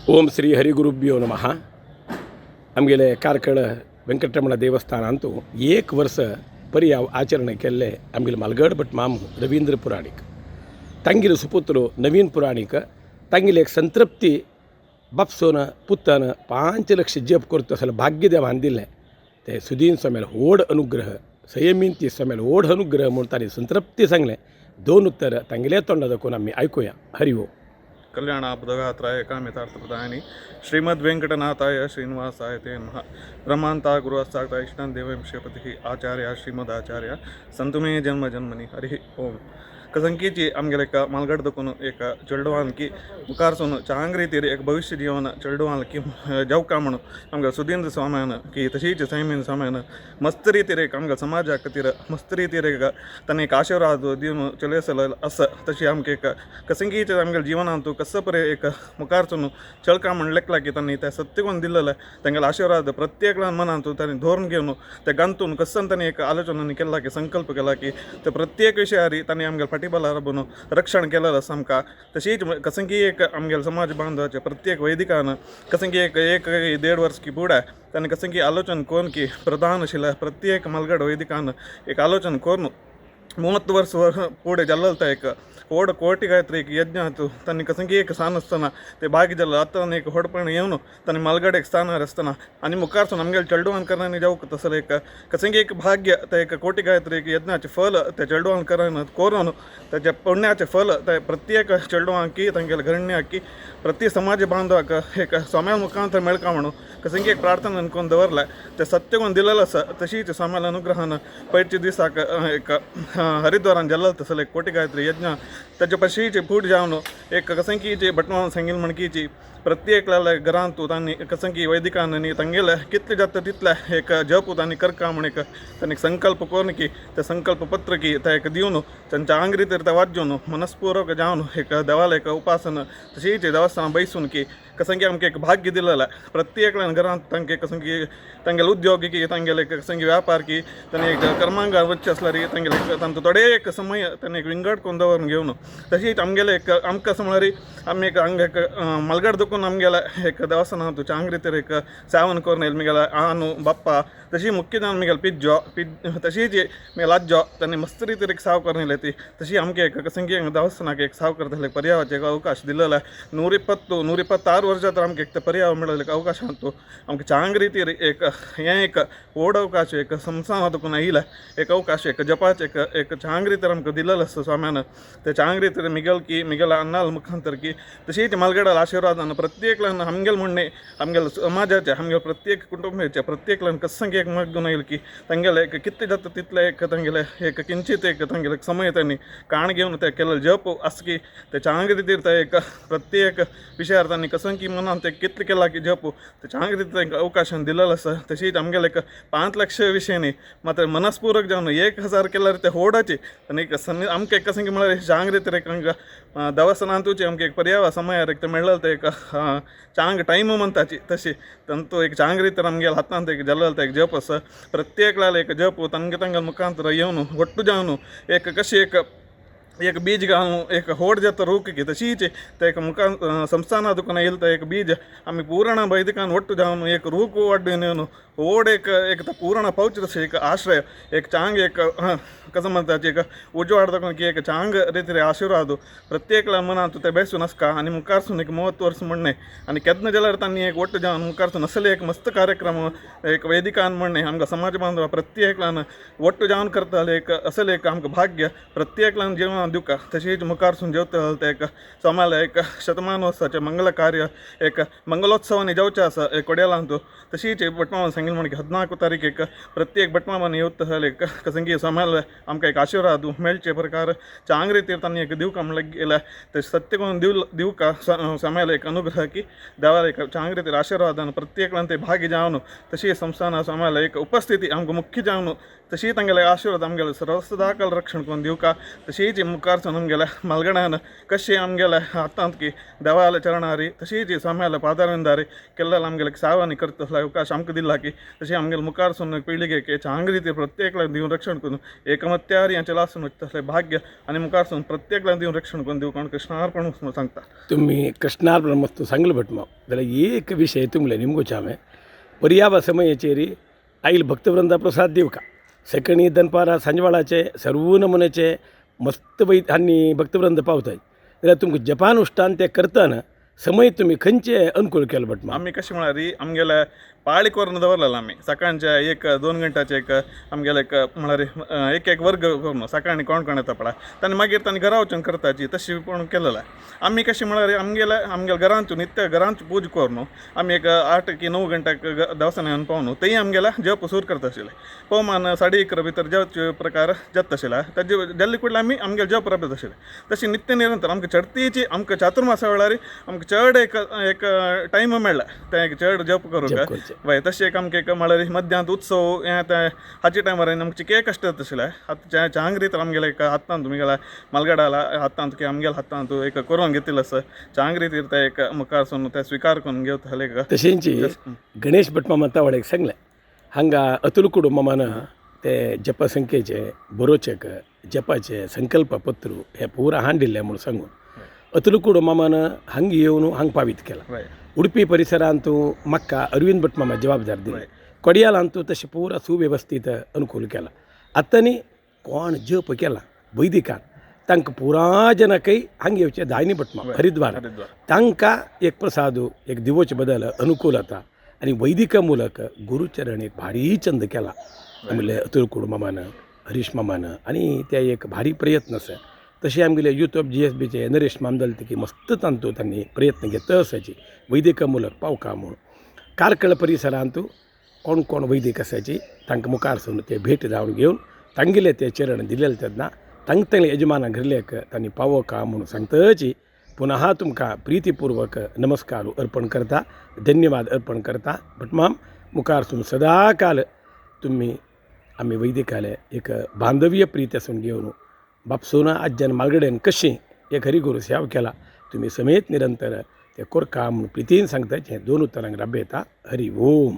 ओम श्री हरिगुरुभ्यो नमः. आमगेले कारकळ वेंकटरमण देवस्थान अंतू एक वर्ष पर्याव आचरण केल्ले आमगेले मलगड भट मामू रवींद्र पुराणिक तंगिल सुपुत्र नवीन पुराणिक तंगिल एक संतृप्ति बापसोन पुत्तन 5 लक्ष जप करतो असल भाग्यदेव दिले ते सुदीन स्वामील ओढ अनुग्रह संयमींती स्वामील ओढ अनुग्रह म्हणून तारी संतृप्ति सांगले. 2 उत्तर तंगिले तोंडादकून आम्ही ऐकूया. हरि ओम. कल्याणाबुधगात्राय कामितार्थप्रदायिनी श्रीमद् वेंकटनाथाय श्रीनिवासाय ते नमः. ब्रह्मांता गुरुवस्ताक्ता इष्टान् देवं श्रीपतिः आचार्य श्रीमदाचार्य संतुमे जन्म जन्मनि. हरि ओम. कसंकीची आमगेले मालगडदकून एक चेडवान की मुखारसून चांगरी तीर एक भविष्य जीवन चेडवान की जावका म्हणून आमगे सुदींद्र स्वाम्यान की तशीच सैमीन स्वाम्यान मस्त रीतीर एक आमगे समाजाक तीर मस्त रीतीर एक तने एक आशीर्वाद दिवन चलयसल असं तशी आमगे एक कसंकीचे आमगे जीवनांतू कसं परे एक मुखारसून चळका म्हणलेकला की त्यांनी त्या सत्यकोन दिलेलं त्यांगेला आशीर्वाद प्रत्येक मनांतू त्यांनी धोरण घेऊन ते गंतून कसं त्यांनी एक आलोचना केला की संकल्प केला की ते प्रत्येक विषयारी त्यांनी आमगे पाठीबला बनून रक्षण केलेलं समका. तशीच कसंकी एक आमगेल समाज बांधवाचे प्रत्येक वैदिकानं कसंकी एक 1.5 वर्ष की बुड आहे त्यांनी कसंकी आलोचन कोण की प्रधानशिला प्रत्येक मलगड वैदिकानं एक आलोचन करून 30 वर्ष पुढे जल्लता एक ओढ कोटी गायत्री एक यज्ञ होतो त्यांनी कसंकी एक स्थान असताना ते बागी जल्ल आता एक होडपण येऊन त्यांनी मलगड एक स्थानार असताना आणि मुखारसून आमगेल चेडवान करण्याने जाऊ तसं एक कसंकी एक भाग्य त्या एक कोटी गायत्री एक यज्ञाचे फल त्या चेडवान करणं कोरून त्याच्या पुण्याचे फल त्या प्रत्येक चेडवान की त्यांगेल घरण्या की प्रति समाज बांधवाक एक स्वाम्या मुखांतर मेळका म्हणून कसंकी एक प्रार्थना अनकोन दवरला ते सत्य कोण दिलेलं असं तशीच स्वाम्याला अनुग्रहानं पैरचे दिसाक एक हरिद्वारान जल्ल तसं एक कोटी गायत्री यज्ञ त्याच्या पशीचे फूट जावन एक कसंकीचे भटमान सांगेल म्हणकीची प्रत्येक घरांतू त्यांनी कसंकी वैदिकांनी तंगेल कितले जात तितल्या एक जप त्यांनी करका म्हण एक त्यांनी संकल्प करून की ते संकल्प पत्र की त्या एक दिवन त्यांच्या आंगरी तर त्या वाजून मनस्पूर्वक जाऊन एक देवाला एक उपासन तशीच देवस्थान बैसून की कसंकी आमके एक भाग्य दिलेलं आहे. प्रत्येक घरांत तांके कसंकी तांगेल उद्योग की तांगेल एक कसंकी व्यापार की त्यांनी एक कर्मांग वच्चे असल्यारी तांगेल एक तांचो थोडे एक समय त्यांनी एक विंगड कोण दवरून घेऊन तशीच आमगेले एक आमकां समळारी आमी एक हांगा एक मलगड दुखून आमगेला एक देवस्थान तुमच्या आंगरी तर एक सेवन करून येईल मिगेला आनू बाप्पा तशी मुख्य जावन मिगेल पिज्जो तशीच मिगेल आज्जो त्यांनी मस्त रीतीर एक साव करून येयली ती तशी आमके एक कसंकी देवस्थानाक एक साव करतले पर्यावाचे एक अवकाश दिलेला आहे. 126 वर्षात तर आमकां एक पर्याव मेळिल्लो एक अवकाश तो आमकां चांगरी तीर एक हें एक व्हड अवकाश एक संस्थान दुखून येयला एक अवकाश एक जपाचे एक चांगरी तर आमकां दिलेलो आसता स्वाम्यान ते चांगरी तर मिगेल की मिगेल अन्नाल मुखांतर की तशीच मालगडाल आशीर्वादान प्रत्येक आमगेल म्हणणे आमगेल समाजाचे आमगेल प्रत्येक कुटुंबाचे प्रत्येक कसंकी एक मग घेऊन येईल की तांगेले एक कितले जाता तितले एक तांगेले एक किंचित एक तांगेले समय त्यांनी काण घेऊन ते केलेलं जप असं की ते चांगरी तीर ते एक प्रत्येक विषयार त्यांनी कसंकी मनान ते कितले केला की जप ते चांगरी एक अवकाशान दिलेलं आसा. तशीच आमगेले एक 5 लक्ष विशयनी मात्र मनस्पूर्वक जावन 1000 केल्यार ते होडाचे आनी एक आमकां एक कसंकी म्हळ्यार चांगरी तर एक देवस्थानांतूचे आमकां एक पर्यावा समयार एक मेळ्ळें ते एक चांग टायम म्हणटाची तशी तंतू एक चांगरी तर आमगेल हातांत एक जल्लेलो एक जप आसा. प्रत्येक एक जप तांगे मुखांतर येवन ಒಟ್ಟು जावन एक कशी एक बीज घालून एक होड जाता रूक की तशीच ते एक मुखां संस्थाना दुकान येईल तर एक बीज आम्ही पूर्ण वैदिकान ಒಟ್ಟು जावन एक रूक वाडून येवन ओढ एक पूर्ण पावच तसे एक आश्रय एक चांग एक कसं म्हणतात एक उजवाड दाखवून की एक चांग रीतीर आशीर्वाद प्रत्येक मनात ते बेसून असका आणि मुखारसून एक 30 वर्ष म्हणणे आणि केदन जाल्यार त्यांनी एक ಒಟ್ಟು जावन मुखारसून असले एक मस्त कार्यक्रम एक वैदिकान म्हणणे आमकां समाज बांधव प्रत्येकल्यान ಒಟ್ಟು जावन करतले एक असले एक आमकां भाग्य प्रत्येकल्यान जीवन दिवका. तशीच मुखारसून जेवता ते एक समाला एक शतमान वर्साचे मंगल कार्य एक मंगलोत्सवानी जावचे आसा एक कोड्यालांतू तशीच भटमामान सांगिल म्हण की 14 तारीख एक प्रत्येक भटमामान येवत एक कसंकी समाला आमकां एक आशीर्वाद मेळचे प्रकार चांगरी तीर तांणी एक दिवका म्हणलें गेल्या ते सत्य करून दिवका समाला एक अनुग्रह की देवाला एक चांगरी तीर आशीर्वादान प्रत्येकान ते भागी जावन तशी संस्थाना समाला एक उपस्थिती आमकां मुख्य जावन तशी तांगेले आशीर्वाद आमगेले सर्वसदाकल रक्षण करून दिवं का तशीच मुखारसून आमगेल्या मालगड्यान कशी आमगेल्या हातांत की देवाला चरणारी तशीच स्वाम्याला पादारविंदारी केल्ल्याला आमगेले सावानी करत असला अवकाश आमकां दिला की तशी आमगेले मुखारसून पिळगेक चांगली रीती प्रत्येकला दिवन रक्षण करून एकमत्यार यांचे लासून वचतले भाग्य आणि मुखारसून प्रत्येकला दिवन रक्षण करून दिवं कोण कृष्णार्पण सांगता तुम्ही कृष्णार्पण मस्त सांगलं भट मग जाल्यार एक विशय तुमले निमगोचे हांवें पर्यावा समयाचेरी आईल भक्तवृंदा प्रसाद दिवं का सकाळी दनपारा सांजवाळाचे सर्व नमुन्याचे मस्त वैद आनी भक्तवृंद पावताय जाल्यार तुमकां जपानुश्ठान ते करतना समय तुम्ही खंयचे अनुकूल केलो भट मग आम्ही कशी म्हळ्यार आमगेल्या पाळी करून दवरलेलो आमी सकाळच्या 1-2 घंटाचे एक आमगेले एक म्हळ्यार एक वर्ग करून सकाळी कोण येता पळय तांणी मागीर तांणी घरा वचून करताची तशी पण केलेला आमी कशी म्हळ्यार आमगेल्या घरांच्यो नित्य घरांची पूजा करून आमी एक 8 की 9 घंटाक देवस्थान येवन पावून थंय आमगेल्या जप सुरू करता आशिल्ले पवमान 11:30 भितर जपचे प्रकार जाता आशिल्ले ताजे जाल्ले कुडले आमी आमगेले जप रपत आशिल्ले तशी नित्य निरंतर आमकां चडतीची आमकां चातुर्मासा वेळार आमकां चड एक टायम मेळ्ळा ते चड जप करूंक वय तशें एक आमकां एक म्हळ्यार मध्यांत उत्सव हें हाचे टायमार आमचे केक आसता तशें आतां चांगरी तर आमगेले एक हातांत तुमी गेला मालगडाला हातांत की आमगेल्या हातांत एक करून घेतिल्लो आसा चांगरी तीर ते एक मुखारसून ते स्विकार करून घेवताले तशेंची गणेश भट मामा तावडेक सांगलें हांगा अतुलकुडू मामान ते जपसंख्येचे बरोवचे जपाचे संकल्प पत्र हे पुरा हांडिल्लें म्हूण सांगून अतुलकुडू मामान हांगा येवन हांगा पावीत केला उडपी परिसरांत म्हाका अरविंद भट मामा जबाबदार दिले कोडयालांतू तशें पुरा सुवेवस्थीत अनुकूल केला आतांनी कोण जप केला वैदिकान तांकां पुरा जनाकय हांगा येवचे दायनी भट मामा हरिद्वार तांकां एक प्रसाद एक दिवोचे बदल अनुकूल जाता आनी वैदिका मुलक गुरुचरण एक भारी चंद केला आमगेले अतुलकुडू मामान हरीश मामान आनी ते एक भारी प्रयत्न आसा तशें आमगेले यूथ ऑफ GSBचे नरेश मामदल तिकी मस्त तांतू तांणी प्रयत्न घेतले आसाची वैदिका मुलक पावका म्हूण कारकळ परिसरांत कोण कोण वैदिक आसाची तांकां मुखार सून ते भेट जावन घेवन तांगेले ते चरण दिलेले तेन्ना तांगेले यजमाना घरल्याक तांणी पावोका म्हूण सांगतची पुनः तुमकां प्रितीपूर्वक नमस्कार अर्पण करता धन्यवाद अर्पण करता भटमाम मुखार सून सदा काल तुमी आमी वैदिकाले एक बांधव्य प्रीत आसून घेवन बापसून आज्यान मालगड्यान कशी एक हरिगुरू सेवा केला तुम्ही समेत निरंतर ते कोरका म्हूण प्रितीन सांगता हें 2 उतरांक राबयता हरि ओम.